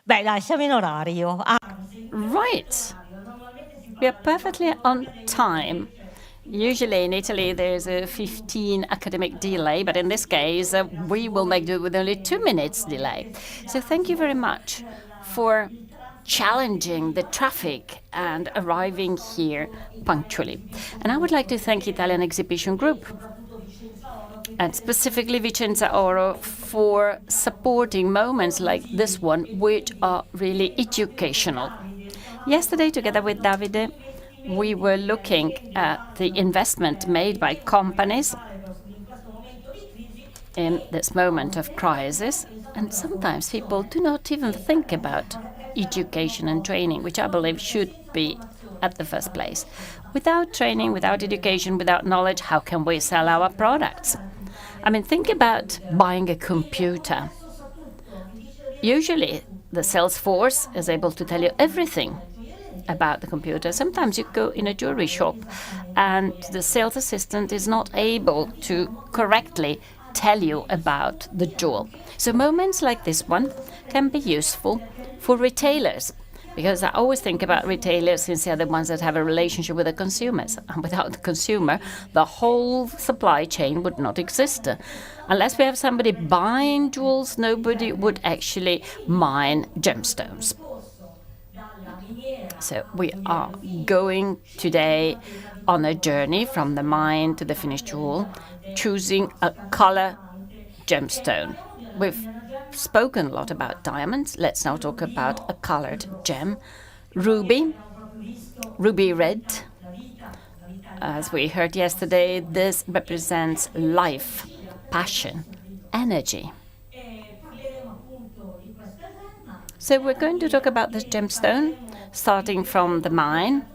Beh, dai, siamo in orario. Right. We are perfectly on time. Usually in Italy there's a 15 academic delay, but in this case we will make do with only 2 minutes delay. So thank you very much for challenging the traffic and arriving here punctually. And I would like to thank Italian Exhibition Group and specifically Vicenza Oro for supporting moments like this one, which are really educational. Yesterday, together with Davide, we were looking at the investment made by companies in this moment of crisis. And sometimes people do not even think about education and training, which I believe should be at the first place. Without training, without education, without knowledge, how can we sell our products? I mean, think about buying a computer. Usually, the sales force is able to tell you everything about the computer. Sometimes you go in a jewelry shop and the sales assistant is not able to correctly tell you about the jewel. So moments like this one can be useful for retailers, because I always think about retailers since they're the ones that have a relationship with the consumers. And without the consumer, the whole supply chain would not exist. Unless we have somebody buying jewels, nobody would actually mine gemstones. So we are going today on a journey from the mine to the finished jewel, choosing a color gemstone. We've spoken a lot about diamonds. Let's now talk about a colored gem. Ruby red. As we heard yesterday, this represents life, passion, energy. So we're going to talk about this gemstone, starting from the mine.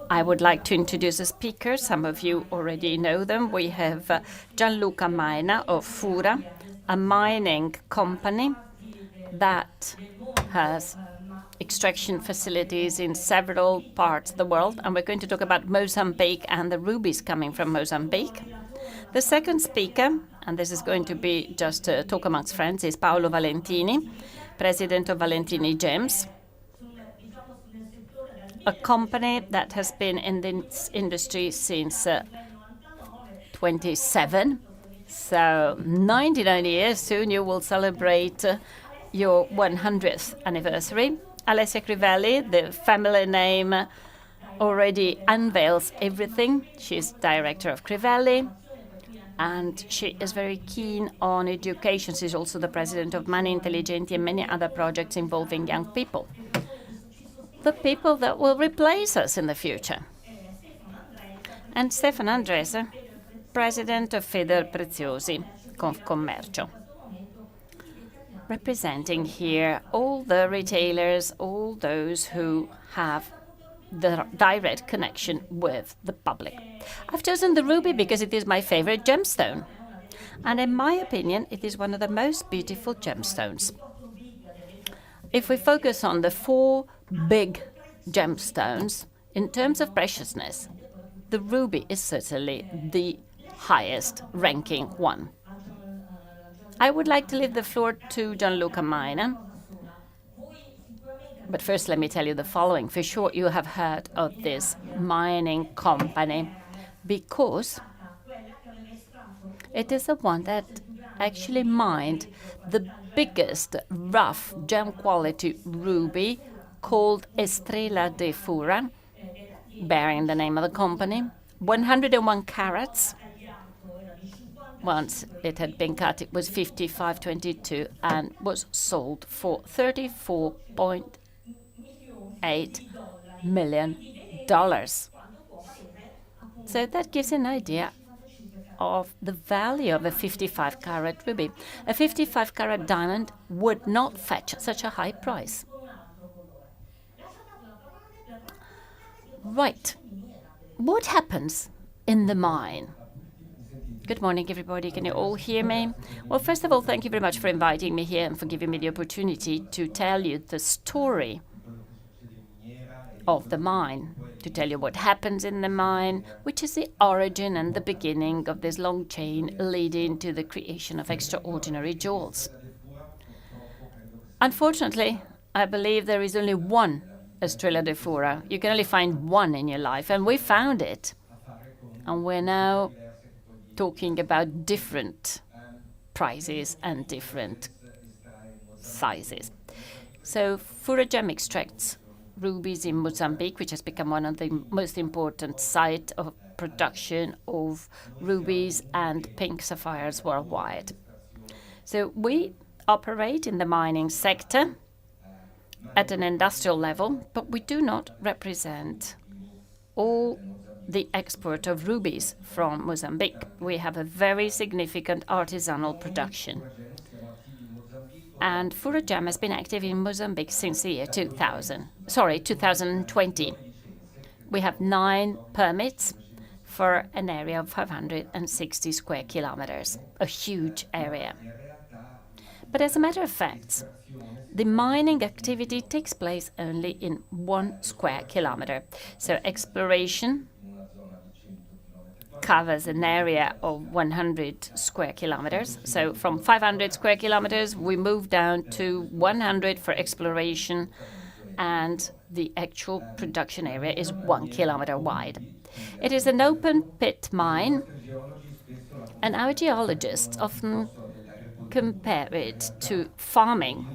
I would like to introduce the speakers. Some of you already know them. We have Gianluca Maina of Fura, a mining company that has extraction facilities in several parts of the world. And we're going to talk about Mozambique and the rubies coming from Mozambique. The second speaker, and this is going to be just a talk amongst friends, is Paolo Valentini, president of Valentini Gems, a company that has been in this industry since 27. So 99 years, soon you will celebrate your 100th anniversary. Alessia Crivelli, the family name already unveils everything. She's director of Crivelli, and she is very keen on education. She's also the president of Maina, Intelligenti, and many other projects involving young people. The people that will replace us in the future. And Stefano Andreis, president of Federpreziosi, Confcommercio, representing here all the retailers, all those who have the direct connection with the public. I've chosen the ruby because it is my favorite gemstone. And in my opinion, it is one of the most beautiful gemstones. If we focus on the 4 big gemstones, in terms of preciousness, the ruby is certainly the highest ranking one. I would like to leave the floor to Gianluca Maina. But first, let me tell you the following. For sure, you have heard of this mining company because it is the one that actually mined the biggest rough gem quality ruby called Estrella de Fura, bearing the name of the company, 101 carats. Once it had been cut, it was 55.22 and was sold for $34.8 million. So that gives an idea of the value of a 55-carat ruby. A 55-carat diamond would not fetch such a high price. Right. What happens in the mine? Good morning, everybody. Can you all hear me? Well, first of all, thank you very much for inviting me here and for giving me the opportunity to tell you the story of the mine, to tell you what happens in the mine, which is the origin and the beginning of this long chain leading to the creation of extraordinary jewels. Unfortunately, I believe there is only one Estrella de Fura. You can only find one in your life, and we found it. And we're now talking about different prices and different sizes. So Fura Gem extracts rubies in Mozambique, which has become one of the most important sites of production of rubies and pink sapphires worldwide. So we operate in the mining sector at an industrial level, but we do not represent all the export of rubies from Mozambique. We have a very significant artisanal production. And Fura Gem has been active in Mozambique since the year 2020. We have 9 permits for an area of 560 square kilometers, a huge area. But as a matter of fact, the mining activity takes place only in 1 square kilometer. So exploration covers an area of 100 square kilometers. So from 500 square kilometers, we move down to 100 for exploration, and the actual production area is 1 kilometer wide. It is an open pit mine, and our geologists often compare it to farming,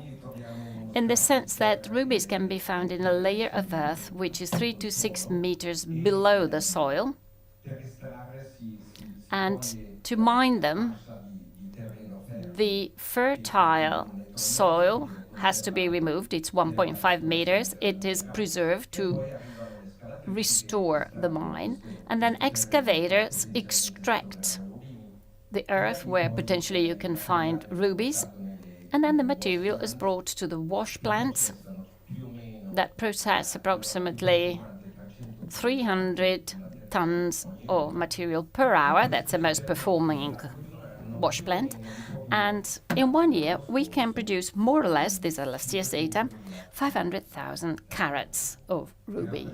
in the sense that rubies can be found in a layer of earth which is 3 to 6 meters below the soil. And to mine them, the fertile soil has to be removed. It's 1.5 meters. It is preserved to restore the mine. And then excavators extract the earth where potentially you can find rubies. And then the material is brought to the wash plants that process approximately 300 tons of material per hour. That's the most performing wash plant. And in 1 year, we can produce more or less, these are last year's data, 500,000 carats of ruby.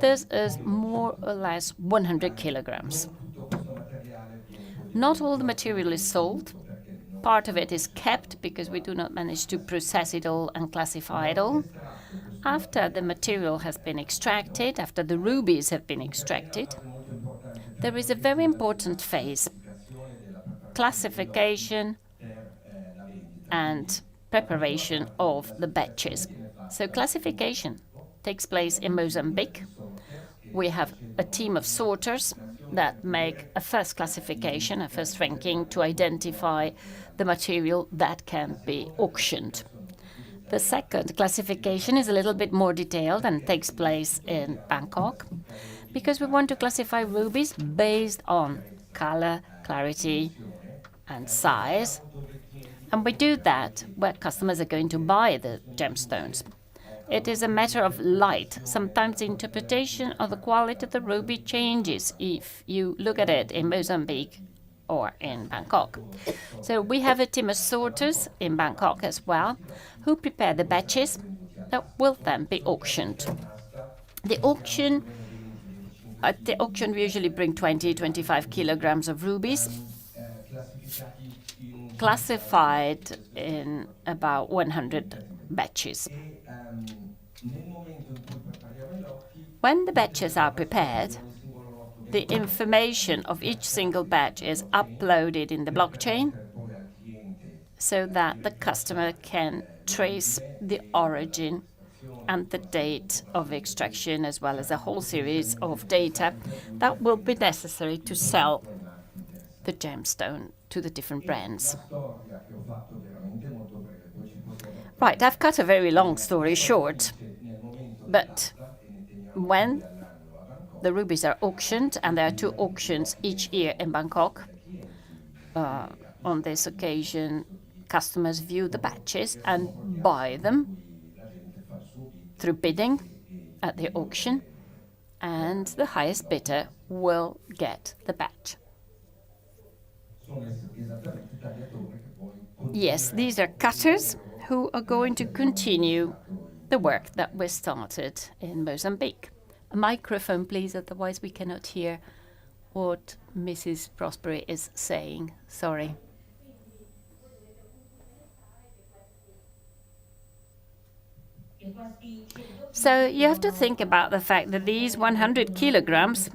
This is more or less 100 kilograms. Not all the material is sold. Part of it is kept because we do not manage to process it all and classify it all. After the material has been extracted, after the rubies have been extracted, there is a very important phase: classification and preparation of the batches. So classification takes place in Mozambique. We have a team of sorters that make a first classification, a first ranking, to identify the material that can be auctioned. The second classification is a little bit more detailed and takes place in Bangkok, because we want to classify rubies based on color, clarity, and size. And we do that where customers are going to buy the gemstones. It is a matter of light. Sometimes the interpretation of the quality of the ruby changes if you look at it in Mozambique or in Bangkok. So we have a team of sorters in Bangkok as well, who prepare the batches that will then be auctioned. At the auction, we usually bring 20-25 kilograms of rubies, classified in about 100 batches. When the batches are prepared, the information of each single batch is uploaded in the blockchain so that the customer can trace the origin and the date of extraction, as well as a whole series of data that will be necessary to sell the gemstone to the different brands. Right, I've cut a very long story short, but when the rubies are auctioned, and there are 2 auctions each year in Bangkok, on this occasion, customers view the batches and buy them through bidding at the auction, and the highest bidder will get the batch. Yes, these are cutters who are going to continue the work that we started in Mozambique. A microphone, please, otherwise we cannot hear what Mrs. Prosperi is saying. Sorry. So you have to think about the fact that these 100 kilograms,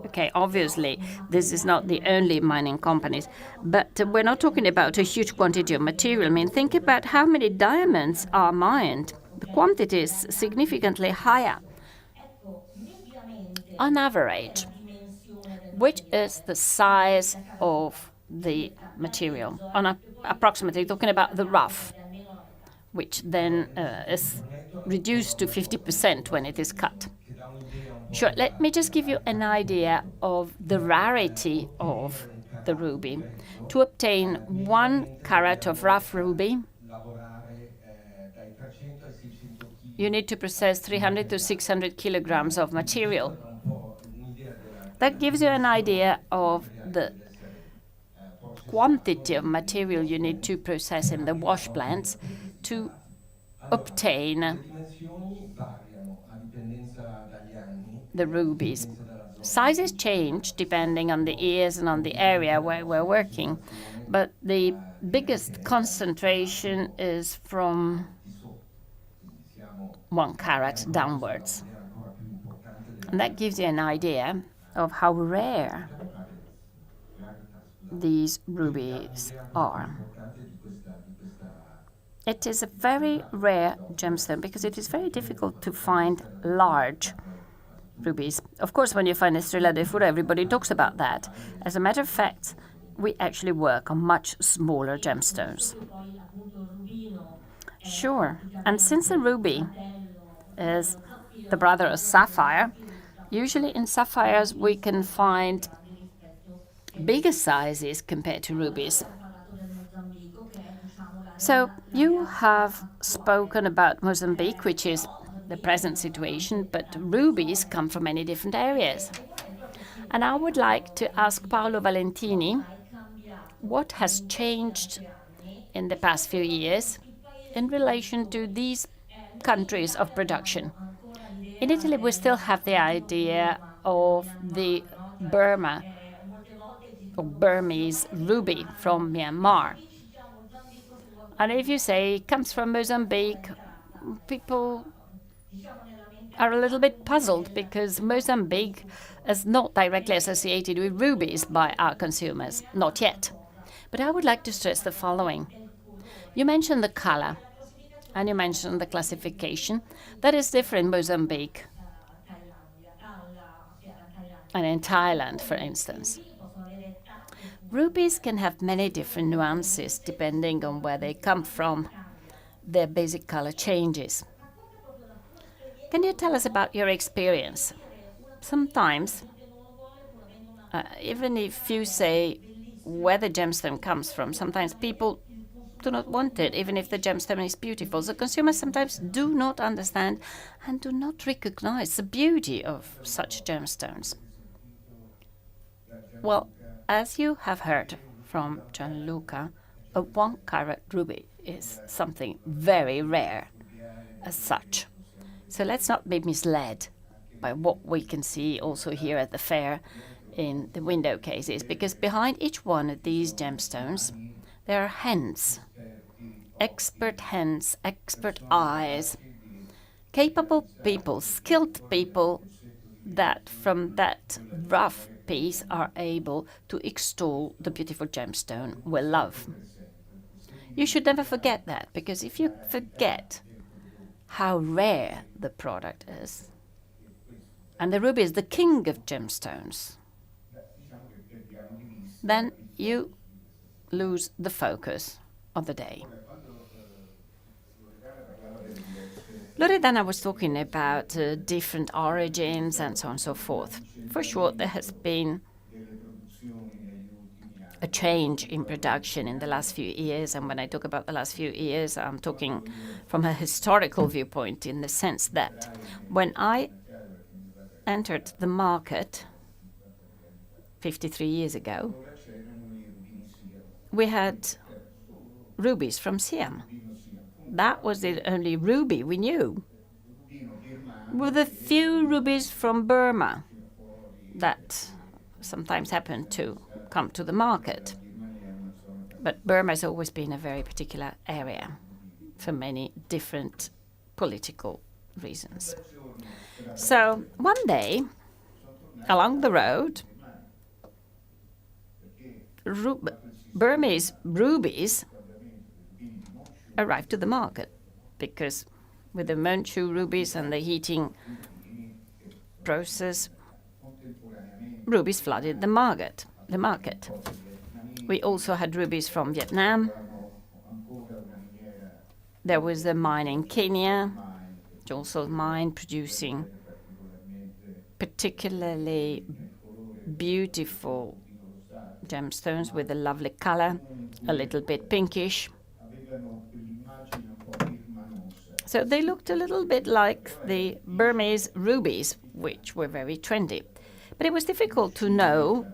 okay, obviously this is not the only mining companies, but we're not talking about a huge quantity of material. I mean, think about how many diamonds are mined. The quantity is significantly higher. On average, which is the size of the material? Approximately talking about the rough, which then is reduced to 50% when it is cut. Sure, let me just give you an idea of the rarity of the ruby. To obtain 1 carat of rough ruby, you need to process 300 to 600 kilograms of material. That gives you an idea of the quantity of material you need to process in the wash plants to obtain the rubies. Sizes change depending on the years and on the area where we're working, but the biggest concentration is from 1 carat downwards. And that gives you an idea of how rare these rubies are. It is a very rare gemstone because it is very difficult to find large rubies. Of course, when you find Estrella de Fura, everybody talks about that. As a matter of fact, we actually work on much smaller gemstones. Sure, and since a ruby is the brother of sapphire, usually in sapphires we can find bigger sizes compared to rubies. So you have spoken about Mozambique, which is the present situation, but rubies come from many different areas. And I would like to ask Paolo Valentini what has changed in the past few years in relation to these countries of production. In Italy, we still have the idea of the Burma or Burmese ruby from Myanmar. And if you say it comes from Mozambique, people are a little bit puzzled because Mozambique is not directly associated with rubies by our consumers, not yet. But I would like to stress the following. You mentioned the color and you mentioned the classification. That is different in Mozambique and in Thailand, for instance. Rubies can have many different nuances depending on where they come from. Their basic color changes. Can you tell us about your experience? Sometimes, even if you say where the gemstone comes from, sometimes people do not want it, even if the gemstone is beautiful. So consumers sometimes do not understand and do not recognize the beauty of such gemstones. Well, as you have heard from Gianluca, a 1 carat ruby is something very rare as such. So let's not be misled by what we can see also here at the fair in the window cases, because behind each one of these gemstones there are hands, expert eyes, capable people, skilled people that from that rough piece are able to extol the beautiful gemstone we love. You should never forget that, because if you forget how rare the product is, and the ruby is the king of gemstones, then you lose the focus of the day. Loredana was talking about different origins and so on and so forth. For sure, there has been a change in production in the last few years, and when I talk about the last few years, I'm talking from a historical viewpoint, in the sense that when I entered the market 53 years ago, we had rubies from Siam. That was the only ruby we knew, with a few rubies from Burma that sometimes happen to come to the market. But Burma has always been a very particular area for many different political reasons. So one day, along the road, Burmese rubies arrived to the market, because with the Manchu rubies and the heating process, rubies flooded the market. We also had rubies from Vietnam. There was a mine in Kenya, also a mine producing particularly beautiful gemstones with a lovely color, a little bit pinkish. So they looked a little bit like the Burmese rubies, which were very trendy. But it was difficult to know,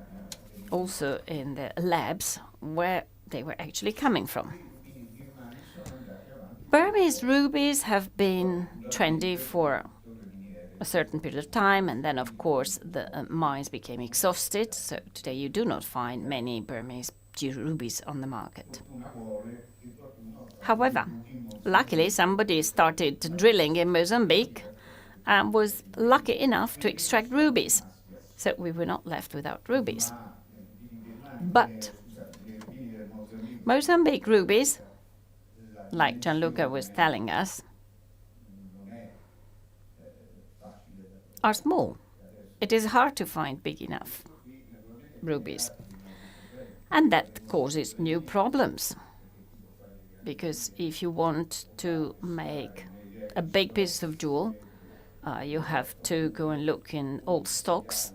also in the labs, where they were actually coming from. Burmese rubies have been trendy for a certain period of time, and then, of course, the mines became exhausted. So today you do not find many Burmese rubies on the market. However, luckily somebody started drilling in Mozambique and was lucky enough to extract rubies. So we were not left without rubies. But Mozambique rubies, like Gianluca was telling us, are small. It is hard to find big enough rubies. And that causes new problems. Because if you want to make a big piece of jewel, you have to go and look in old stocks.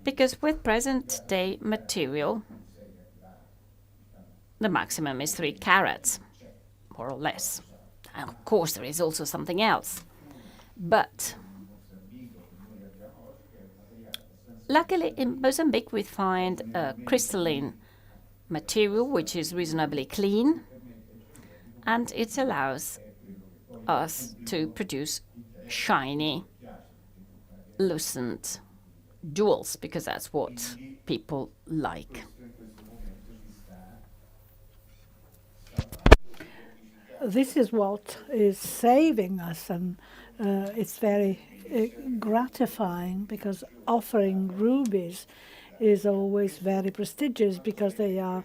Because with present-day material, the maximum is 3 carats, more or less. And of course, there is also something else. But luckily, in Mozambique, we find a crystalline material which is reasonably clean, and it allows us to produce shiny, lucent jewels, because that's what people like. This is what is saving us, and it's very gratifying, because offering rubies is always very prestigious, because they are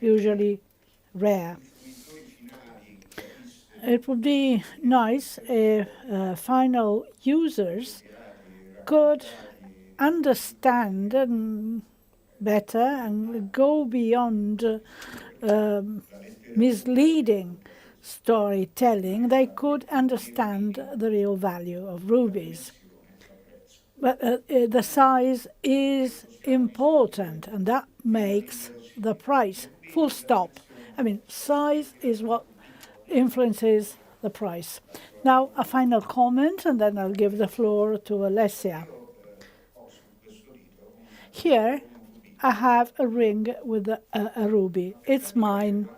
usually rare. It would be nice if final users could understand better and go beyond misleading storytelling. They could understand the real value of rubies. But the size is important, and that makes the price. Full stop. I mean, size is what influences the price. Now, a final comment, and then I'll give the floor to Alessia. Here, I have a ring with a ruby. It's mine.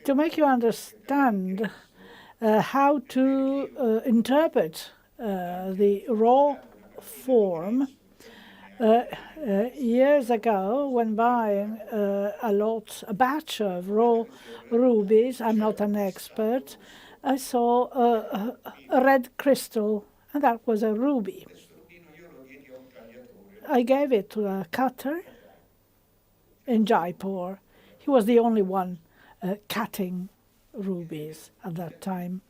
To make you understand how to interpret the raw form, years ago, when buying a batch of raw rubies, I'm not an expert, I saw a red crystal, and that was a ruby. I gave it to a cutter in Jaipur. He was the only one cutting rubies at that time.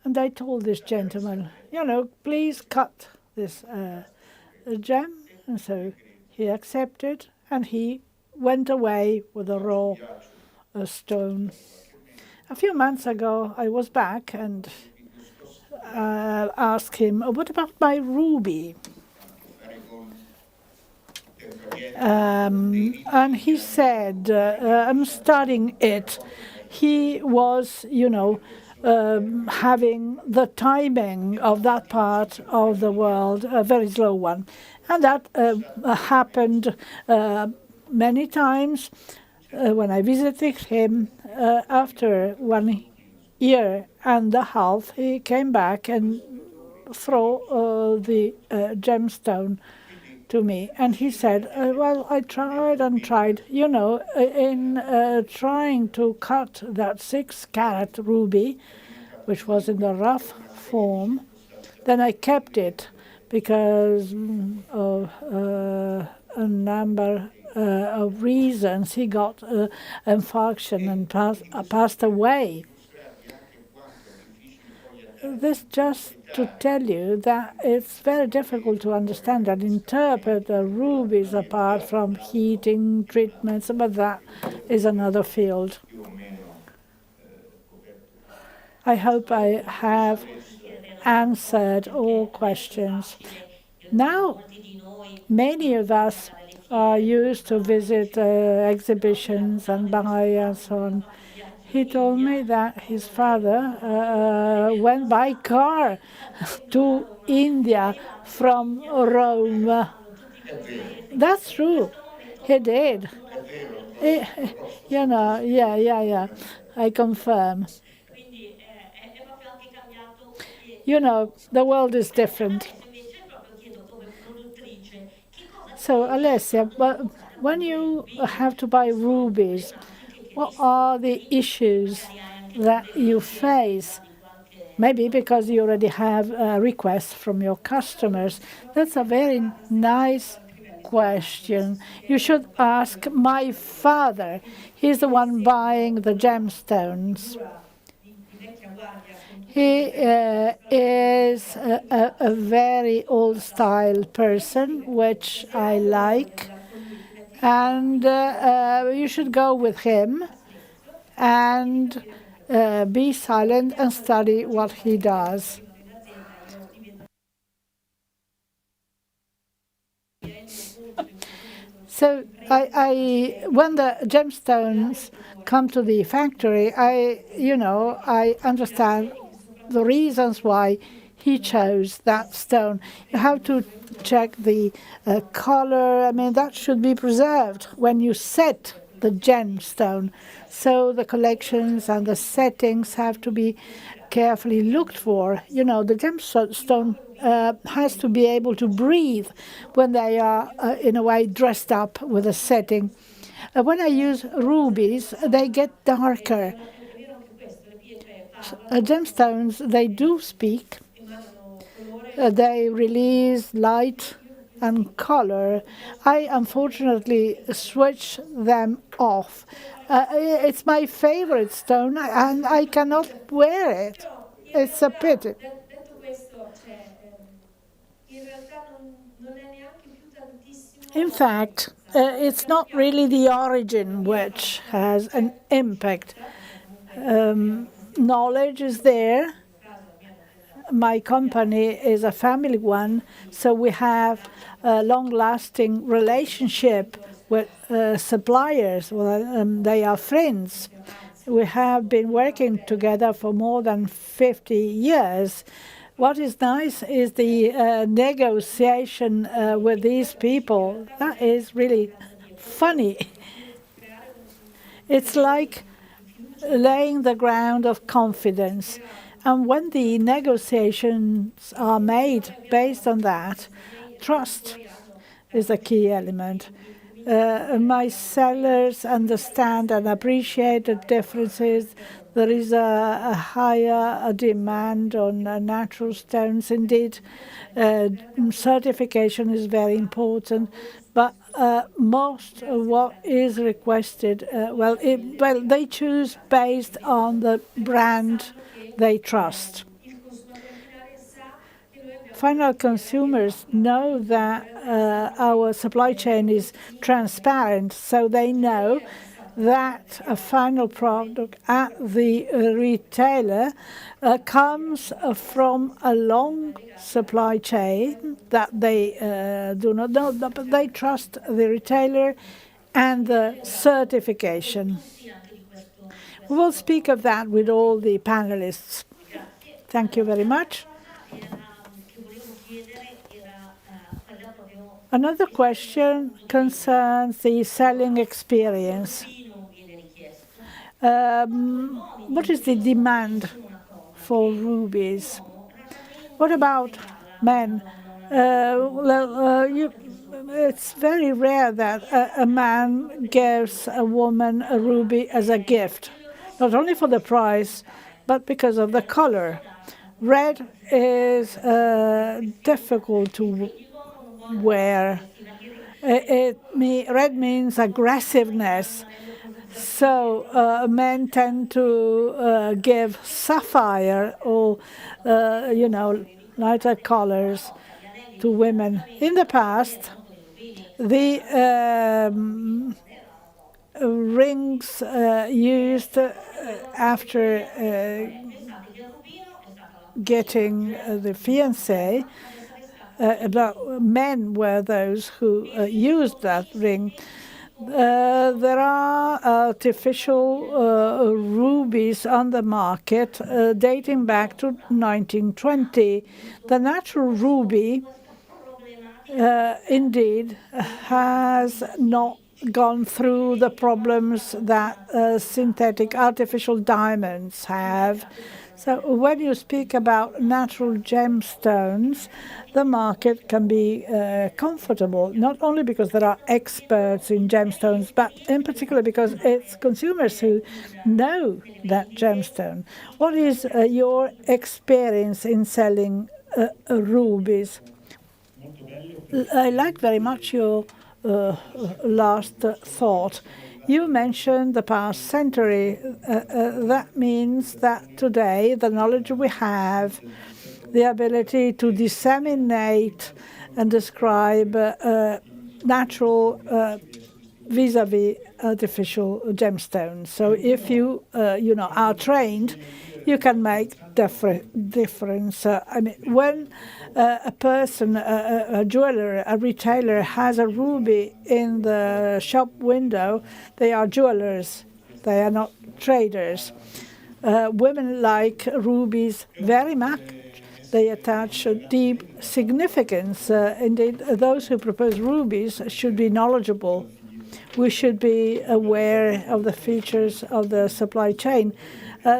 And I told this gentleman, please cut this gem. And so he accepted, and he went away with a raw stone. A few months ago, I was back and asked him, what about my ruby? And he said, I'm studying it. He was, having the timing of that part of the world, a very slow one. And that happened many times when I visited him. After 1 year and a half, he came back and threw the gemstone to me. And he said, well, I tried and tried. In trying to cut that 6-carat ruby, which was in the rough form. Then I kept it because of a number of reasons. He got infarction and passed away. This just to tell you that it's very difficult to understand and interpret the rubies apart from heating treatments, but that is another field. I hope I have answered all questions. Now, many of us are used to visit exhibitions and buy and so on. He told me that his father went by car to India from Rome. That's true. He did. Yeah. I confirm. The world is different. So, Alessia, but when you have to buy rubies, what are the issues that you face? Maybe because you already have requests from your customers. That's a very nice question. You should ask my father. He's the one buying the gemstones. He is a very old-style person, which I like. And you should go with him and be silent and study what he does. So when the gemstones come to the factory, I understand the reasons why he chose that stone. You have to check the color. I mean, that should be preserved when you set the gemstone. So the collections and the settings have to be carefully looked for. The gemstone has to be able to breathe when they are, in a way, dressed up with a setting. When I use rubies, they get darker. Gemstones, they do speak. They release light and color. I unfortunately switch them off. It's my favorite stone, and I cannot wear it. It's a pity. In fact, it's not really the origin which has an impact. Knowledge is there. My company is a family one, so we have a long-lasting relationship with suppliers. They are friends. We have been working together for more than 50 years. What is nice is the negotiation with these people. That is really funny. It's like laying the ground of confidence. And when the negotiations are made based on that, trust is a key element. My sellers understand and appreciate the differences. There is a higher demand on natural stones. Indeed, certification is very important. But most of what is requested, they choose based on the brand they trust. Final consumers know that our supply chain is transparent, so they know that a final product at the retailer comes from a long supply chain that they do not know, but they trust the retailer and the certification. We will speak of that with all the panelists. Thank you very much. Another question concerns the selling experience. What is the demand for rubies? What about men? It's very rare that a man gives a woman a ruby as a gift, not only for the price, but because of the color. Red is difficult to wear. Red means aggressiveness. So men tend to give sapphire or, lighter colors to women. In the past, the rings used after getting the fiancé, men were those who used that ring. There are artificial rubies on the market dating back to 1920. The natural ruby indeed has not gone through the problems that synthetic artificial diamonds have. So when you speak about natural gemstones, the market can be comfortable, not only because there are experts in gemstones, but in particular because it's consumers who know that gemstone. What is your experience in selling rubies? I like very much your last thought. You mentioned the past century. That means that today the knowledge we have, the ability to disseminate and describe natural vis-a-vis artificial gemstones. So if you are trained, you can make difference. When a person, a jeweler, a retailer has a ruby in the shop window, they are jewelers. They are not traders. Women like rubies very much. They attach a deep significance. Indeed, those who propose rubies should be knowledgeable. We should be aware of the features of the supply chain.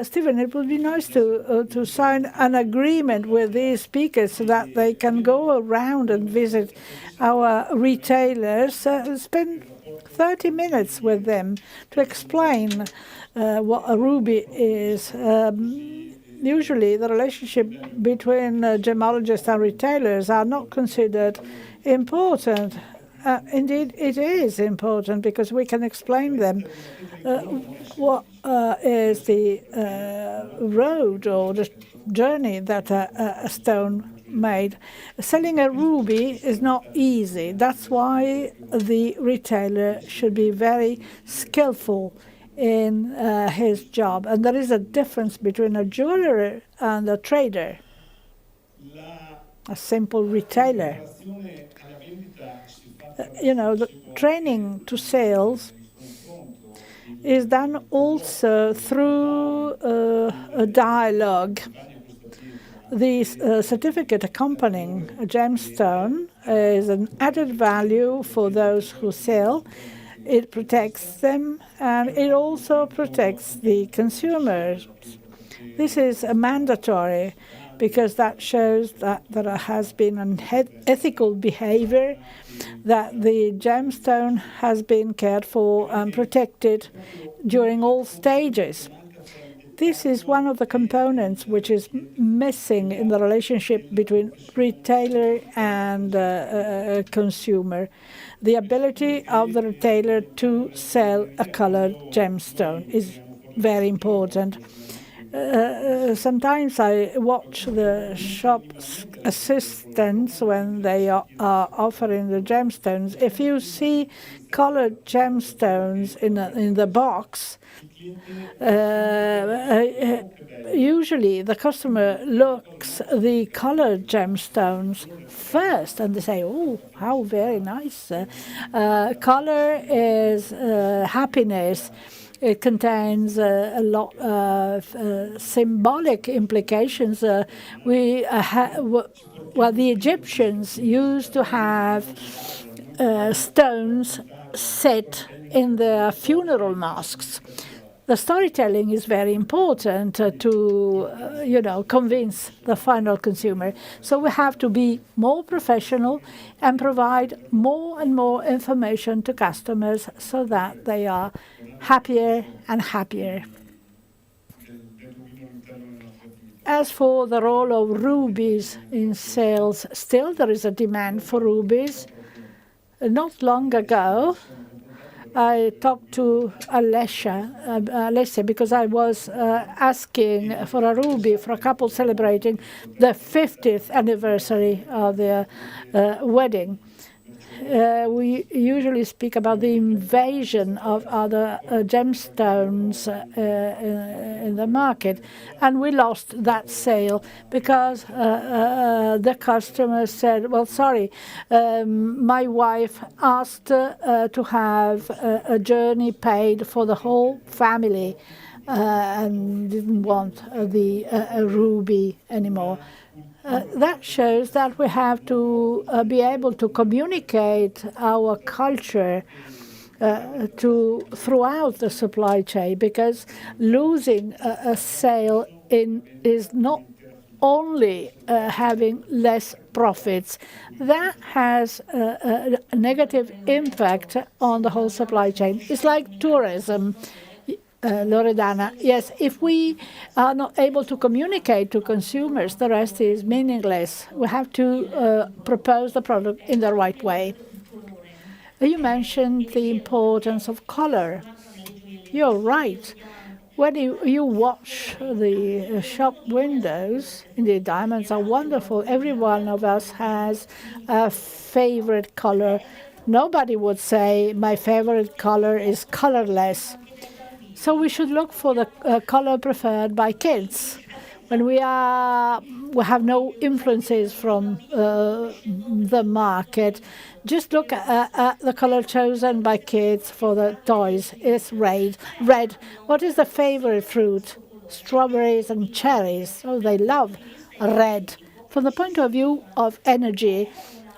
Stephen, it would be nice to sign an agreement with these speakers so that they can go around and visit our retailers, spend 30 minutes with them to explain what a ruby is. Usually, the relationship between gemologists and retailers are not considered important. Indeed, it is important because we can explain them what is the road or the journey that a stone made. Selling a ruby is not easy. That's why the retailer should be very skillful in his job. And there is a difference between a jeweler and a trader, a simple retailer. The training to sales is done also through a dialogue. The certificate accompanying a gemstone is an added value for those who sell. It protects them, and it also protects the consumers. This is mandatory because that shows that there has been an ethical behavior, that the gemstone has been cared for and protected during all stages. This is one of the components which is missing in the relationship between retailer and consumer. The ability of the retailer to sell a colored gemstone is very important. Sometimes I watch the shop assistants when they are offering the gemstones. If you see colored gemstones in the box, usually the customer looks the colored gemstones first and they say, "Oh, how very nice." Color is happiness. It contains a lot of symbolic implications. The Egyptians used to have stones set in their funeral masks. The storytelling is very important to convince the final consumer. So we have to be more professional and provide more and more information to customers so that they are happier and happier. As for the role of rubies in sales, still there is a demand for rubies. Not long ago, I talked to Alessia, because I was asking for a ruby for a couple celebrating the 50th anniversary of their wedding. We usually speak about the invasion of other gemstones in the market, and we lost that sale because the customer said, well, sorry, my wife asked to have a journey paid for the whole family and didn't want the ruby anymore. That shows that we have to be able to communicate our culture throughout the supply chain, because losing a sale is not only having less profits. That has a negative impact on the whole supply chain. It's like tourism. Loredana, yes, if we are not able to communicate to consumers, the rest is meaningless. We have to propose the product in the right way. You mentioned the importance of color. You're right. When you watch the shop windows, the diamonds are wonderful. Every one of us has a favorite color. Nobody would say my favorite color is colorless. So we should look for the color preferred by kids. When we have no influences from the market, just look at the color chosen by kids for the toys. It's red. What is the favorite fruit? Strawberries and cherries. Oh, they love red. From the point of view of energy,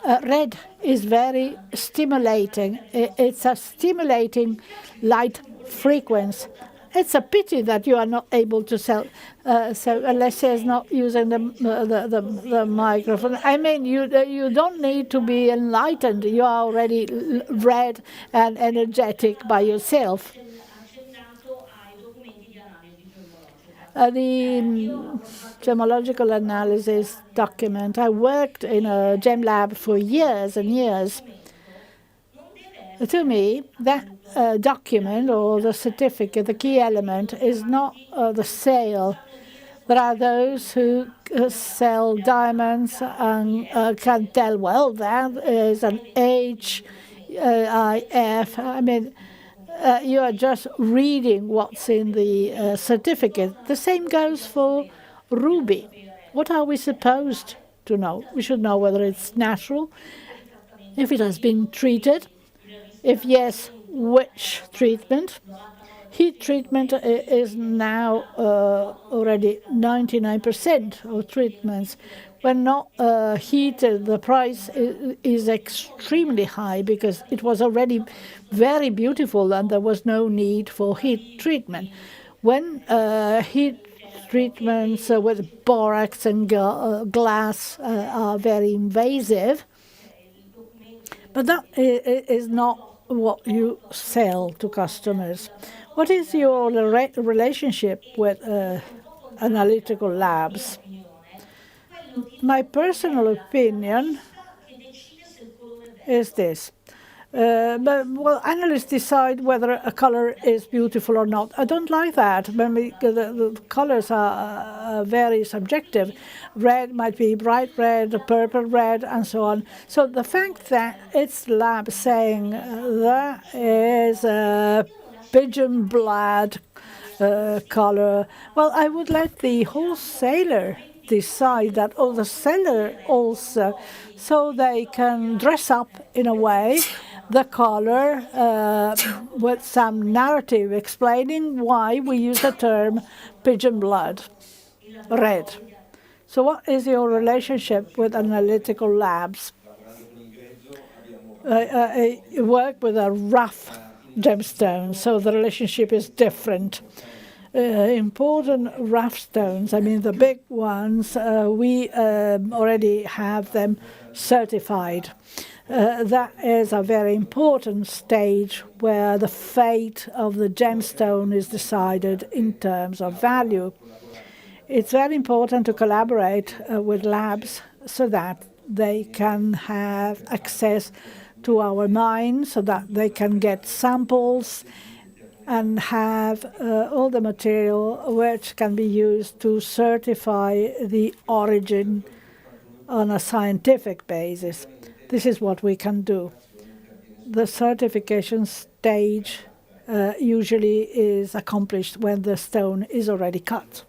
red is very stimulating. It's a stimulating light frequency. It's a pity that you are not able to sell. So Alessia is not using the microphone. I mean, you don't need to be enlightened. You are already red and energetic by yourself. The gemological analysis document. I worked in a gem lab for years and years. To me, that document or the certificate, the key element, is not the sale. There are those who sell diamonds and can tell, well, that is an HIF. I mean, you are just reading what's in the certificate. The same goes for ruby. What are we supposed to know? We should know whether it's natural, if it has been treated. If yes, which treatment? Heat treatment is now already 99% of treatments. When not heated, the price is extremely high because it was already very beautiful and there was no need for heat treatment. When heat treatments with borax and glass are very invasive, but that is not what you sell to customers. What is your relationship with analytical labs? My personal opinion is this. Well, analysts decide whether a color is beautiful or not. I don't like that. The colors are very subjective. Red might be bright red, purple red, and so on. So the fact that it's lab saying that is a pigeon blood color, well, I would let the wholesaler decide that, or the seller also, so they can dress up in a way the color with some narrative explaining why we use the term pigeon blood, red. So what is your relationship with analytical labs? I work with a rough gemstone, so the relationship is different. Important rough stones, I mean the big ones, we already have them certified. That is a very important stage where the fate of the gemstone is decided in terms of value. It's very important to collaborate with labs so that they can have access to our mine, so that they can get samples and have all the material which can be used to certify the origin on a scientific basis. This is what we can do. The certification stage usually is accomplished when the stone is already cut.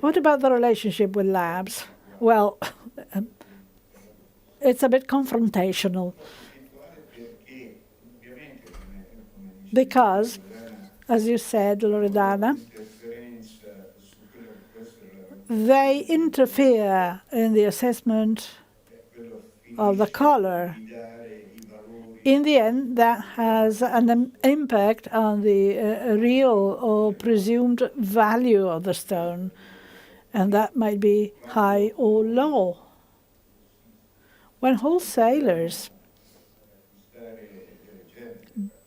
What about the relationship with labs? Well, it's a bit confrontational because, as you said, Loredana, they interfere in the assessment of the color. In the end, that has an impact on the real or presumed value of the stone, and that might be high or low. When wholesalers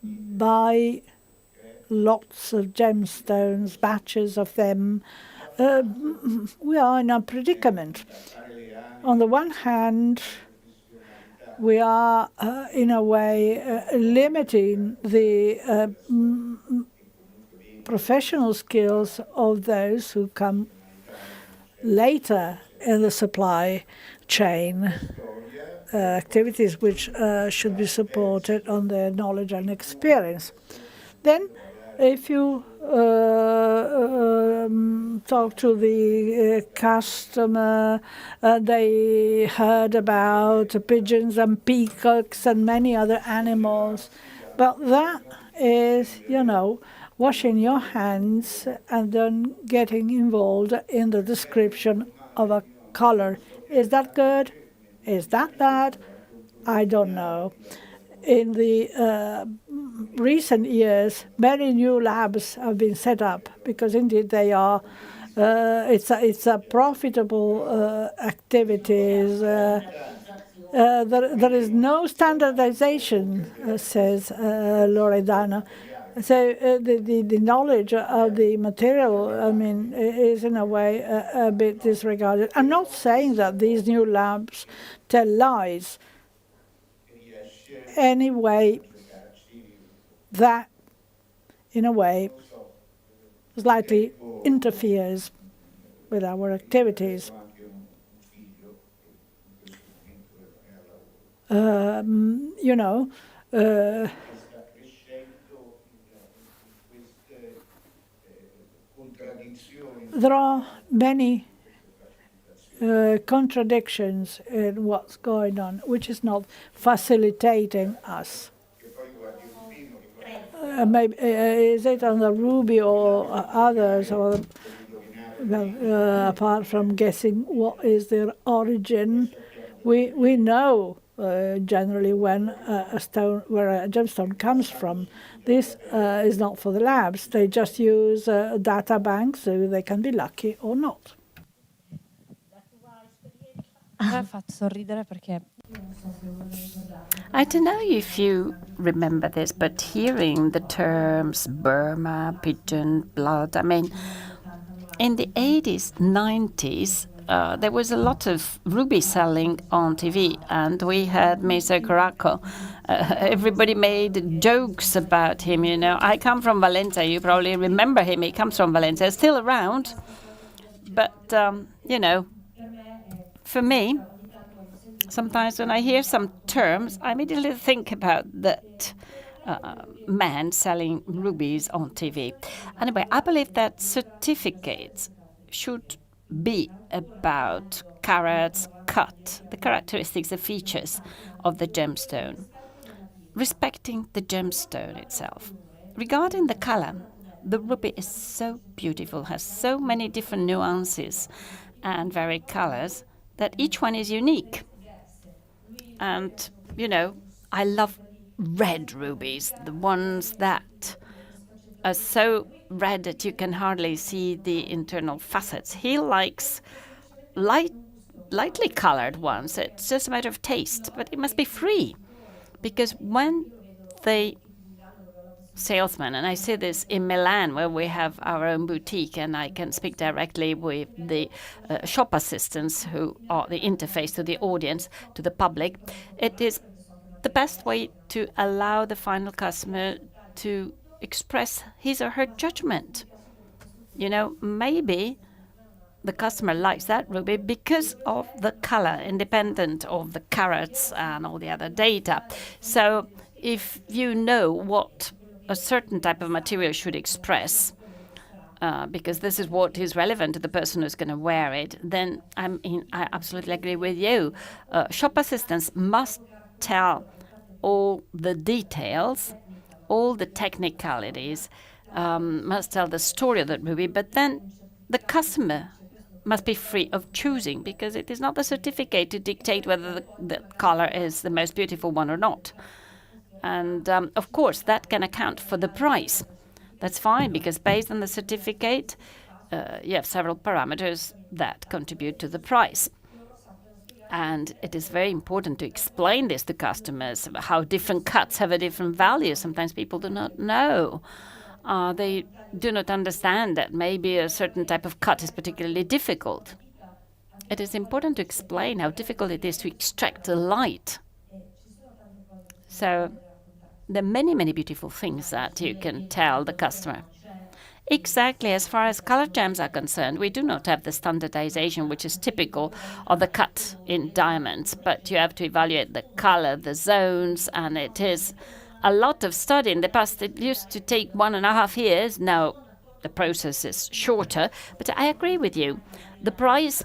buy lots of gemstones, batches of them, we are in a predicament. On the one hand, we are, in a way, limiting the professional skills of those who come later in the supply chain, activities which should be supported on their knowledge and experience. Then, if you talk to the customer, they heard about pigeons and peacocks and many other animals. But that is, washing your hands and then getting involved in the description of a color. Is that good? Is that bad? I don't know. In the recent years, many new labs have been set up because indeed they are. It's a profitable activities. There is no standardization, says Loredana. So the knowledge of the material, is in a way a bit disregarded. I'm not saying that these new labs tell lies. Anyway, that, in a way, slightly interferes with our activities. There are many contradictions in what's going on, which is not facilitating us. Maybe is it on the ruby or others, or apart from guessing what is their origin, we know generally when where a gemstone comes from. This is not for the labs. They just use data banks, so they can be lucky or not. I don't know if you remember this, but hearing the terms Burma, pigeon, blood, in the 80s, 90s, there was a lot of ruby selling on TV, and we had Mr. Caraco. Everybody made jokes about him, I come from Valencia. You probably remember him. He comes from Valencia. Still around. But, for me, sometimes when I hear some terms, I immediately think about that man selling rubies on TV. Anyway, I believe that certificates should be about carats cut, the characteristics, the features of the gemstone, respecting the gemstone itself. Regarding the color, the ruby is so beautiful, has so many different nuances and varied colors that each one is unique. And, I love red rubies, the ones that are so red that you can hardly see the internal facets. He likes lightly colored ones. It's just a matter of taste, but it must be free, because when they salesman, and I see this in Milan, where we have our own boutique, and I can speak directly with the shop assistants who are the interface to the audience, to the public. It is the best way to allow the final customer to express his or her judgment. You know, maybe the customer likes that ruby because of the color, independent of the carats and all the other data. So if you know what a certain type of material should express, because this is what is relevant to the person who's going to wear it, then I absolutely agree with you. Shop assistants must tell all the details, all the technicalities, must tell the story of that ruby, but then the customer must be free of choosing, because it is not the certificate to dictate whether the color is the most beautiful one or not. And of course, that can account for the price. That's fine, because based on the certificate, you have several parameters that contribute to the price. And it is very important to explain this to customers, how different cuts have a different value. Sometimes people do not know. They do not understand that maybe a certain type of cut is particularly difficult. It is important to explain how difficult it is to extract the light. So there are many, many beautiful things that you can tell the customer. Exactly. As far as color gems are concerned, we do not have the standardization which is typical of the cut in diamonds, but you have to evaluate the color, the zones, and it is a lot of study. In the past, it used to take 1.5 years. Now the process is shorter, but I agree with you. The price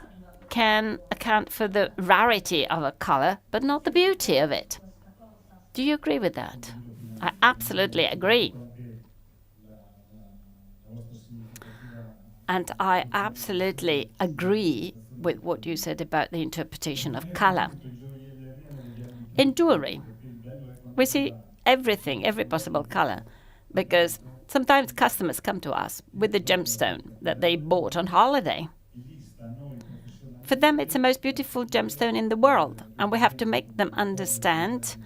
can account for the rarity of a color, but not the beauty of it. Do you agree with that? I absolutely agree. And I absolutely agree with what you said about the interpretation of color. In jewelry, we see everything, every possible color, because sometimes customers come to us with the gemstone that they bought on holiday. For them, it's the most beautiful gemstone in the world, and we have to make them understand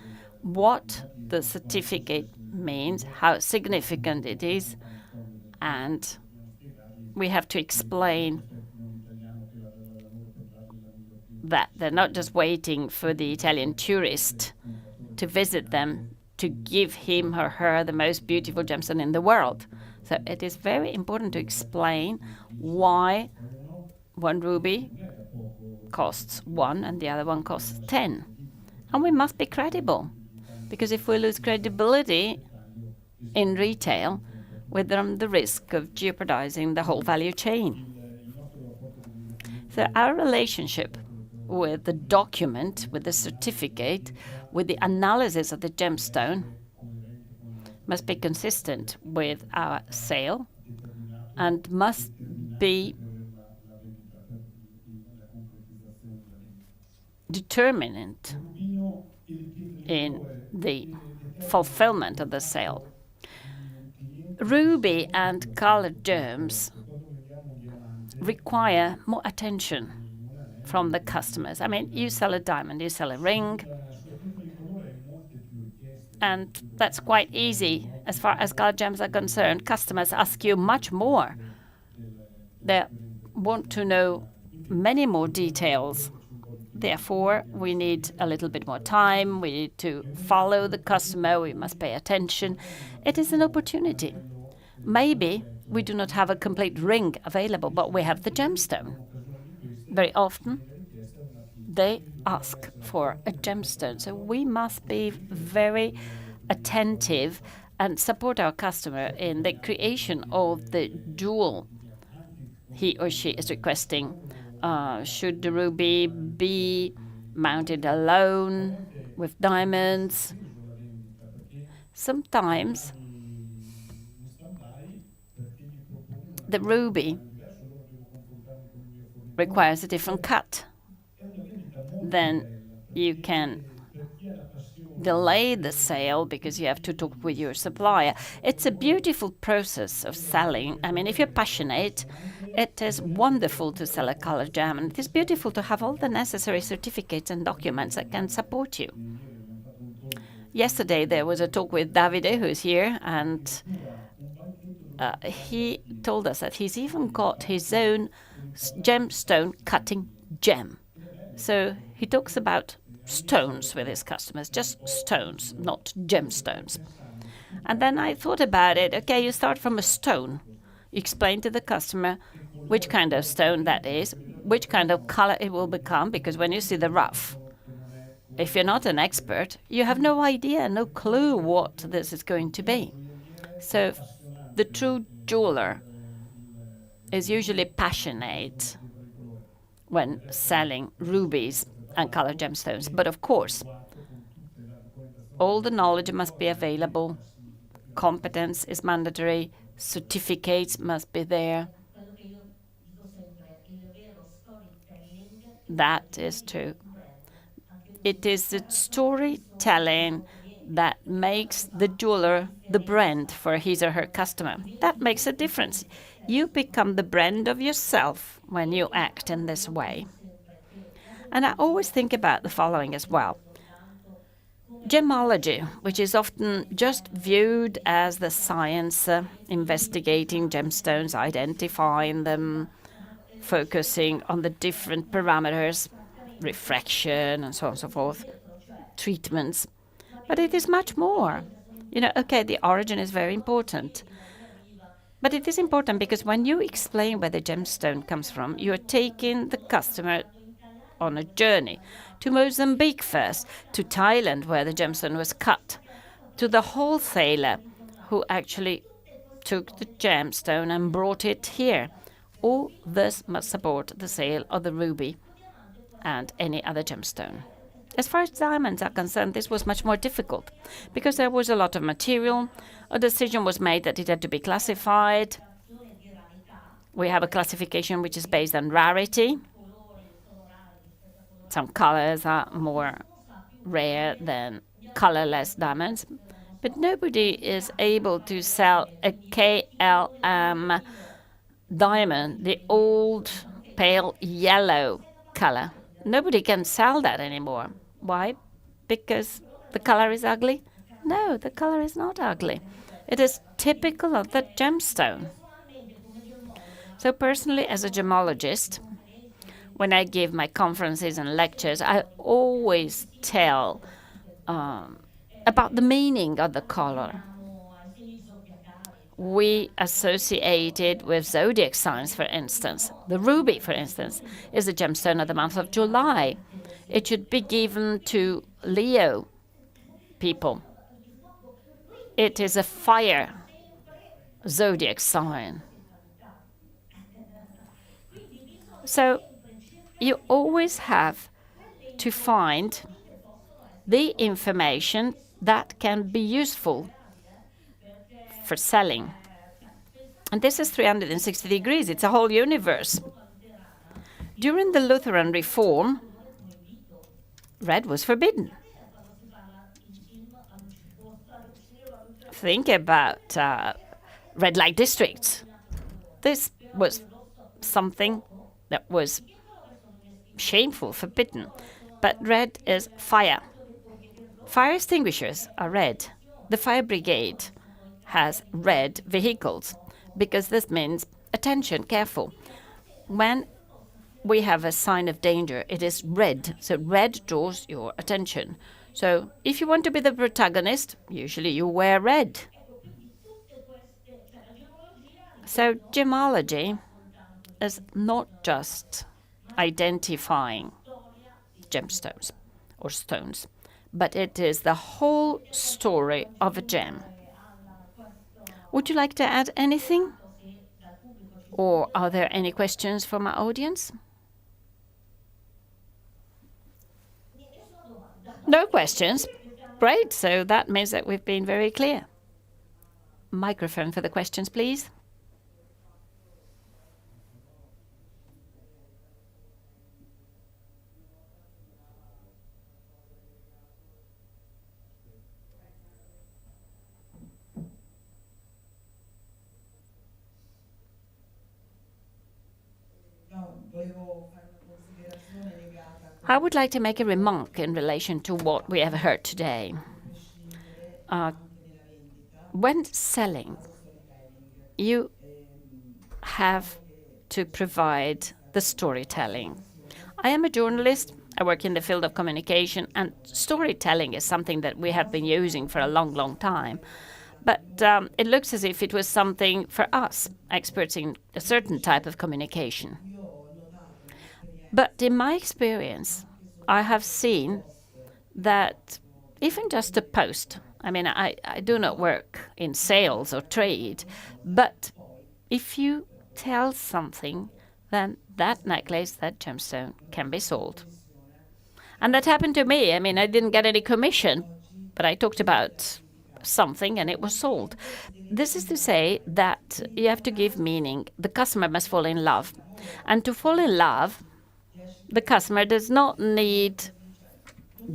what the certificate means, how significant it is, and we have to explain that they're not just waiting for the Italian tourist to visit them to give him or her the most beautiful gemstone in the world. So it is very important to explain why one ruby costs 1 and the other one costs 10. And we must be credible, because if we lose credibility in retail, we run the risk of jeopardizing the whole value chain. So our relationship with the document, with the certificate, with the analysis of the gemstone must be consistent with our sale and must be determinant in the fulfillment of the sale. Ruby and colored gems require more attention from the customers. I mean, you sell a diamond, you sell a ring, and that's quite easy. As far as colored gems are concerned, customers ask you much more. They want to know many more details. Therefore, we need a little bit more time. We need to follow the customer. We must pay attention. It is an opportunity. Maybe we do not have a complete ring available, but we have the gemstone. Very often, they ask for a gemstone. So we must be very attentive and support our customer in the creation of the jewel he or she is requesting. Should the ruby be mounted alone with diamonds? Sometimes the ruby requires a different cut. Then you can delay the sale because you have to talk with your supplier. It's a beautiful process of selling. I mean, if you're passionate, it is wonderful to sell a colored gem, and it is beautiful to have all the necessary certificates and documents that can support you. Yesterday there was a talk with Davide, who's here, and he told us that he's even got his own gemstone cutting gem. So he talks about stones with his customers, just stones, not gemstones. And then I thought about it. Okay, you start from a stone. You explain to the customer which kind of stone that is, which kind of color it will become, because when you see the rough, if you're not an expert, you have no idea, no clue what this is going to be. So the true jeweler is usually passionate when selling rubies and colored gemstones. But of course, all the knowledge must be available. Competence is mandatory. Certificates must be there. That is true. It is the storytelling that makes the jeweler the brand for his or her customer. That makes a difference. You become the brand of yourself when you act in this way. And I always think about the following as well. Gemology, which is often just viewed as the science investigating gemstones, identifying them, focusing on the different parameters, refraction and so on and so forth, treatments. But it is much more. Okay, the origin is very important. But it is important because when you explain where the gemstone comes from, you are taking the customer on a journey to Mozambique first, to Thailand where the gemstone was cut, to the wholesaler who actually took the gemstone and brought it here. All this must support the sale of the ruby and any other gemstone. As far as diamonds are concerned, this was much more difficult because there was a lot of material. A decision was made that it had to be classified. We have a classification which is based on rarity. Some colors are more rare than colorless diamonds. But nobody is able to sell a KLM diamond, the old pale yellow color. Nobody can sell that anymore. Why? Because the color is ugly? No, the color is not ugly. It is typical of the gemstone. So personally, as a gemologist, when I give my conferences and lectures, I always tell about the meaning of the color. We associate it with zodiac signs, for instance. The ruby, for instance, is a gemstone of the month of July. It should be given to Leo people. It is a fire zodiac sign. So you always have to find the information that can be useful for selling. And this is 360 degrees. It's a whole universe. During the Lutheran Reform, red was forbidden. Think about red light districts. This was something that was shameful, forbidden. But red is fire. Fire extinguishers are red. The fire brigade has red vehicles because this means attention, careful. When we have a sign of danger, it is red. So red draws your attention. So if you want to be the protagonist, usually you wear red. So gemology is not just identifying gemstones or stones, but it is the whole story of a gem. Would you like to add anything? Or are there any questions from our audience? No questions. Great, so that means that we've been very clear. Microphone for the questions, please. I would like to make a remark in relation to what we have heard today. when selling, you have to provide the storytelling. I am a journalist. I work in the field of communication, and storytelling is something that we have been using for a long, long time. But it looks as if it was something for us, experts in a certain type of communication. But in my experience, I have seen that even just a post, I mean, I do not work in sales or trade, but if you tell something, then that necklace, that gemstone, can be sold. And that happened to me. I mean, I didn't get any commission, but I talked about something and it was sold. This is to say that you have to give meaning. The customer must fall in love. And to fall in love, the customer does not need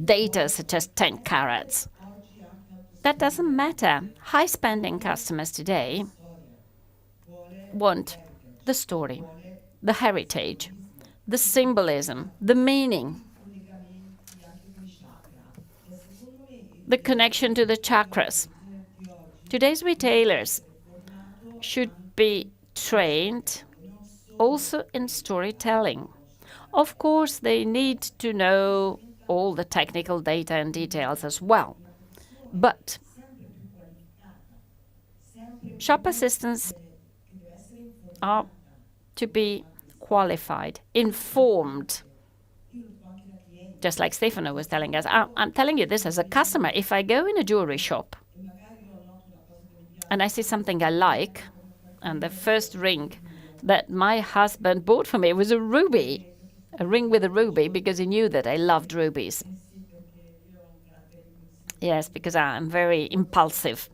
data such as 10 carats. That doesn't matter. High-spending customers today want the story, the heritage, the symbolism, the meaning, the connection to the chakras. Today's retailers should be trained also in storytelling. Of course, they need to know all the technical data and details as well. But shop assistants are to be qualified, informed. Just like Stefano was telling us. I'm telling you this as a customer. If I go in a jewelry shop and I see something I like, and the first ring that my husband bought for me was a ruby, a ring with a ruby, because he knew that I loved rubies. Yes, because I'm very impulsive.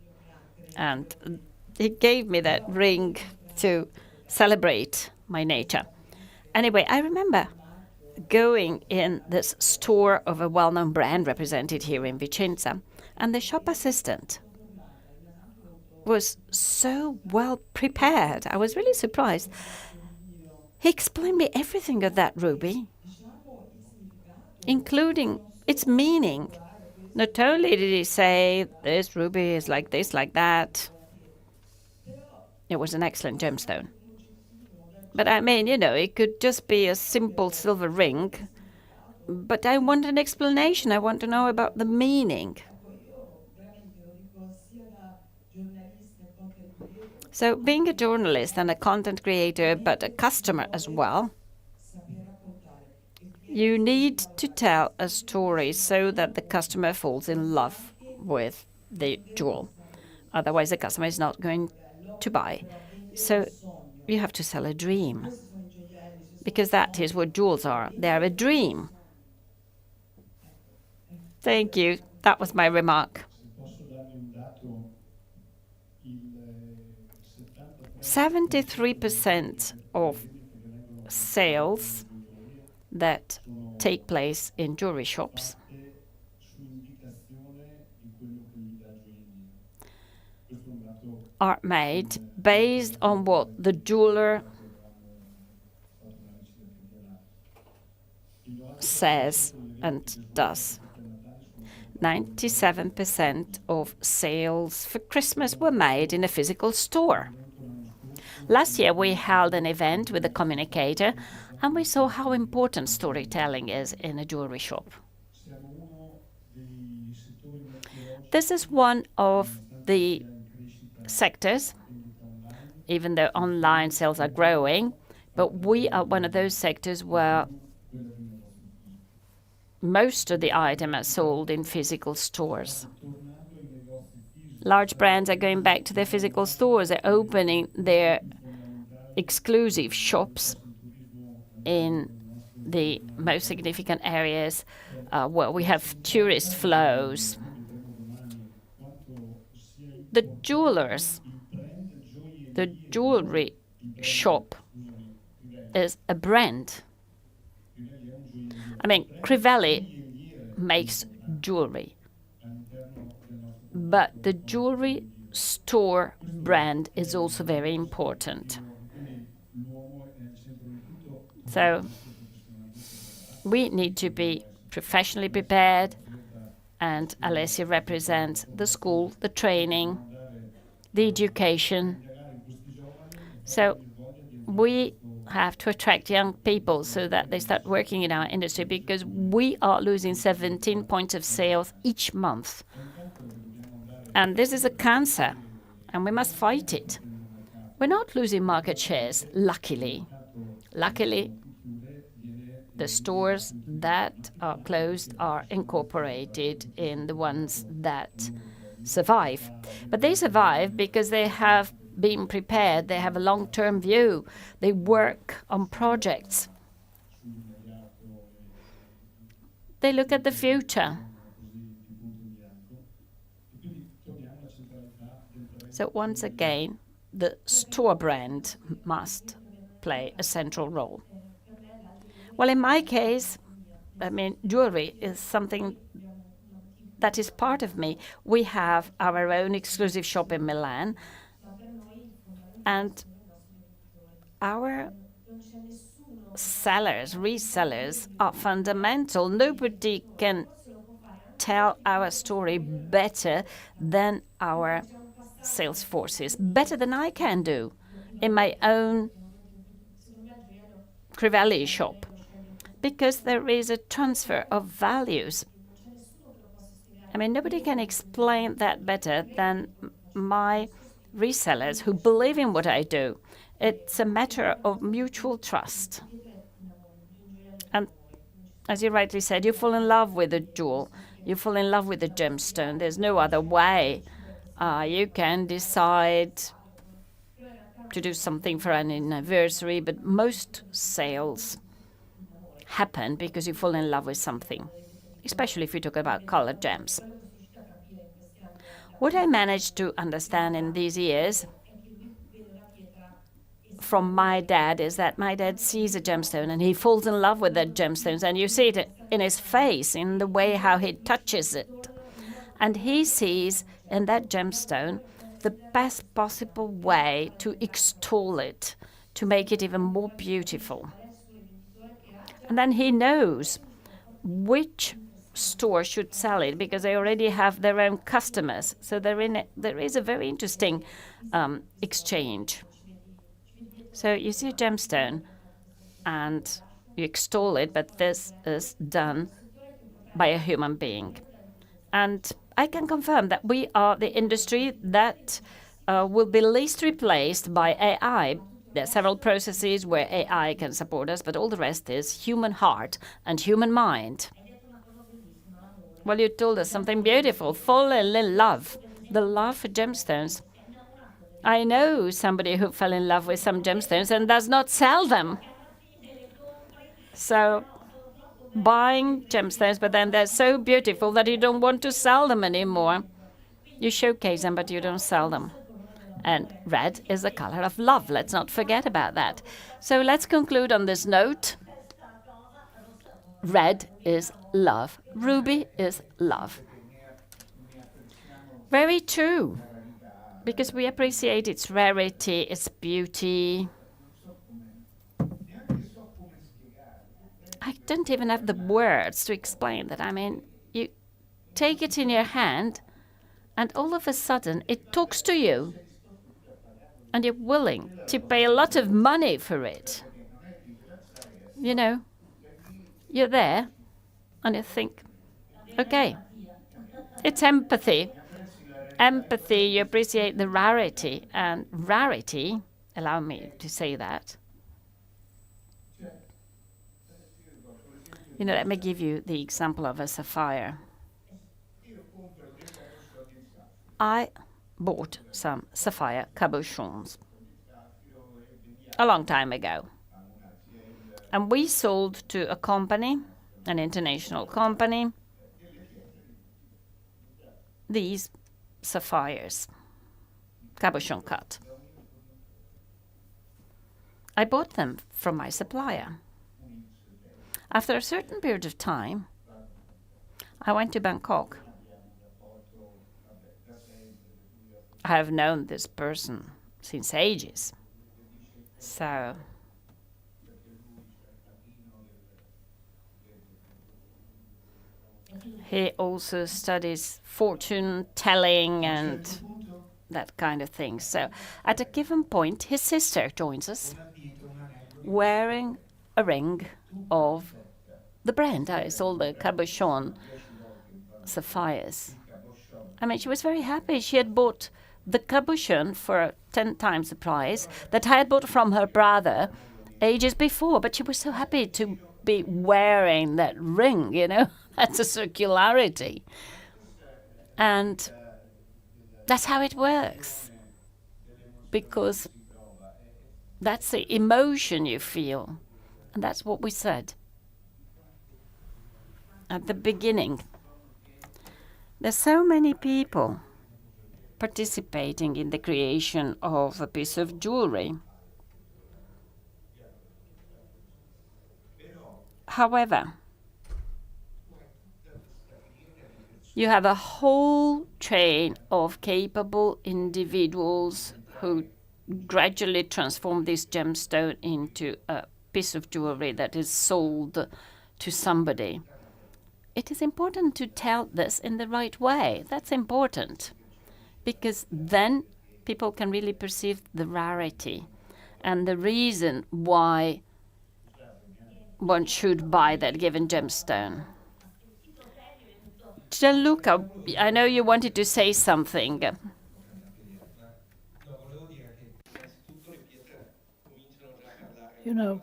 And he gave me that ring to celebrate my nature. Anyway, I remember going in this store of a well-known brand represented here in Vicenza, and the shop assistant was so well prepared. I was really surprised. He explained me everything of that ruby, including its meaning. Not only did he say, this ruby is like this, like that. It was an excellent gemstone. But I mean, you know, it could just be a simple silver ring. But I want an explanation. I want to know about the meaning. So being a journalist and a content creator, but a customer as well, you need to tell a story so that the customer falls in love with the jewel. Otherwise, the customer is not going to buy. So you have to sell a dream, because that is what jewels are. They are a dream. Thank you. That was my remark. 73% of sales that take place in jewelry shops are made based on what the jeweler says and does. 97% of sales for Christmas were made in a physical store. Last year, we held an event with a communicator, and we saw how important storytelling is in a jewelry shop. This is one of the sectors, even though online sales are growing, but we are one of those sectors where most of the items are sold in physical stores. Large brands are going back to their physical stores. They're opening their exclusive shops in the most significant areas where we have tourist flows. The jewelers, the jewelry shop is a brand. I mean, Crivelli makes jewelry, but the jewelry store brand is also very important. So we need to be professionally prepared and Alessia represents the school, the training, the education. So we have to attract young people so that they start working in our industry, because we are losing 17 points of sales each month. And this is a cancer, and we must fight it. We're not losing market shares, luckily. Luckily, the stores that are closed are incorporated in the ones that survive. But they survive because they have been prepared, they have a long-term view, they work on projects. They look at the future. So once again, the store brand must play a central role. Well, in my case, I mean, jewelry is something that is part of me. We have our own exclusive shop in Milan, and our sellers, resellers, are fundamental. Nobody can tell our story better than our sales forces, better than I can do in my own Crivelli shop, because there is a transfer of values. I mean, nobody can explain that better than my resellers who believe in what I do. It's a matter of mutual trust. And as you rightly said, you fall in love with a jewel. You fall in love with a gemstone. There's no other way. You can decide to do something for an anniversary, but most sales happen because you fall in love with something, especially if you talk about colored gems. What I managed to understand in these years from my dad is that my dad sees a gemstone and he falls in love with that gemstones, and you see it in his face, in the way how he touches it. And he sees in that gemstone the best possible way to extol it, to make it even more beautiful. And then he knows which store should sell it, because they already have their own customers. So there is a very interesting exchange. So you see a gemstone and you extol it, but this is done by a human being. And I can confirm that we are the industry that will be least replaced by AI. There are several processes where AI can support us, but all the rest is human heart and human mind. Well, you told us something beautiful. Fall in love. The love for gemstones. I know somebody who fell in love with some gemstones and does not sell them. So buying gemstones, but then they're so beautiful that you don't want to sell them anymore. You showcase them, but you don't sell them. And red is the color of love. Let's not forget about that. So let's conclude on this note. Red is love. Ruby is love. Very true. Because we appreciate its rarity, its beauty. I don't even have the words to explain that. I mean, you take it in your hand, and all of a sudden it talks to you. And you're willing to pay a lot of money for it. You know, you're there, and you think, okay, it's empathy. Empathy, you appreciate the rarity, and rarity, allow me to say that. You know, let me give you the example of a sapphire. I bought some sapphire cabochons a long time ago. And we sold to a company, an international company, these sapphires, cabochon cut. I bought them from my supplier. After a certain period of time, I went to Bangkok. I have known this person since ages. So He also studies fortune telling and that kind of thing. So at a given point, his sister joins us wearing a ring of the brand. It's all the cabochon sapphires. I mean, she was very happy. She had bought the cabochon for 10 times the price that I had bought from her brother ages before, but she was so happy to be wearing that ring, you know. That's a circularity. And that's how it works. Because that's the emotion you feel. And that's what we said at the beginning. There's so many people participating in the creation of a piece of jewelry. However, you have a whole chain of capable individuals who gradually transform this gemstone into a piece of jewelry that is sold to somebody. It is important to tell this in the right way. That's important, because then people can really perceive the rarity and the reason why one should buy that given gemstone. Gianluca, I know you wanted to say something. You know,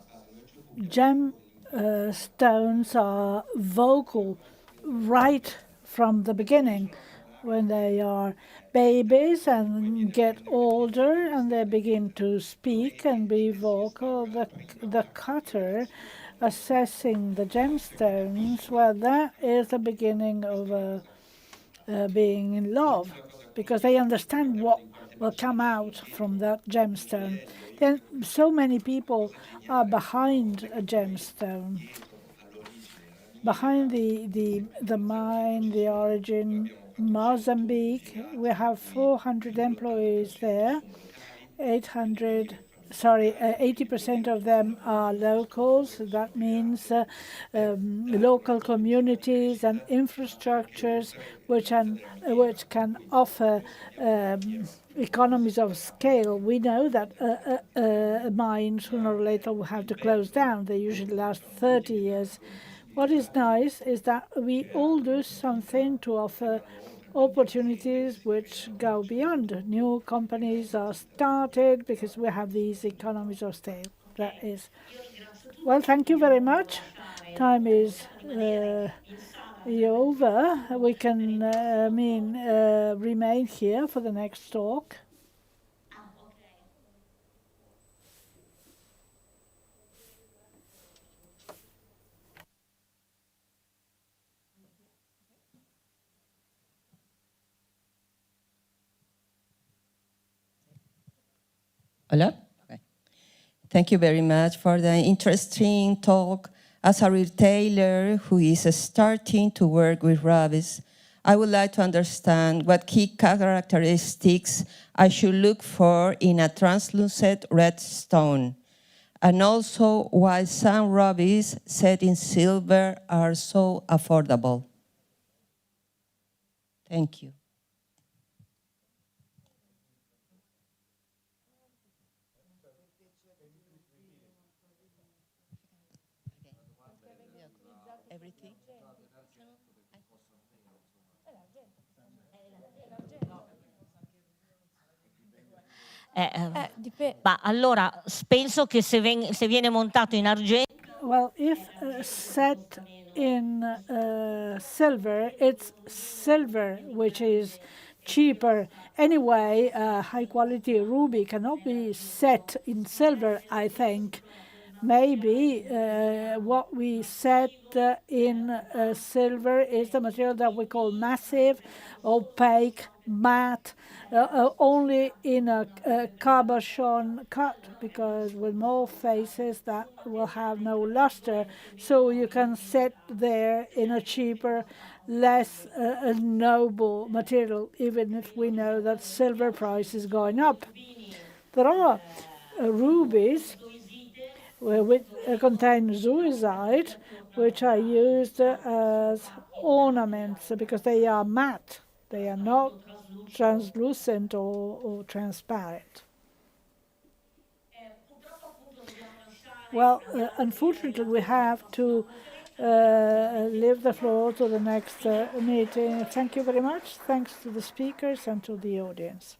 stones are vocal right from the beginning, when they are babies and get older and they begin to speak and be vocal. The cutter assessing the gemstones, well, that is the beginning of being in love, because they understand what will come out from that gemstone. Then so many people are behind a gemstone, behind the mine, the origin. Mozambique, we have 400 employees there. 80% of them are locals. That means local communities and infrastructures which can offer economies of scale. We know that a mine sooner or later will have to close down. They usually last 30 years. What is nice is that we all do something to offer opportunities which go beyond. New companies are started because we have these economies of scale. That is. Well, thank you very much. Time is over. We can remain here for the next talk. Hello? Okay. Thank you very much for the interesting talk. As a retailer who is starting to work with rubies, I would like to understand what key characteristics I should look for in a translucent red stone, and also why some rubies set in silver are so affordable. Thank you. Ma allora penso che se viene montato in argento. Well, if set in silver, it's silver which is cheaper. Anyway, high quality ruby cannot be set in silver, I think. Maybe what we set in silver is the material that we call massive, opaque, matte, only in a cabochon cut, because with more faces that will have no luster. So you can set there in a cheaper, less noble material, even if we know that silver price is going up. There are rubies which contain zoisite, which are used as ornaments because they are matte. They are not translucent or transparent. Well, unfortunately, we have to leave the floor to the next meeting. Thank you very much. Thanks to the speakers and to the audience.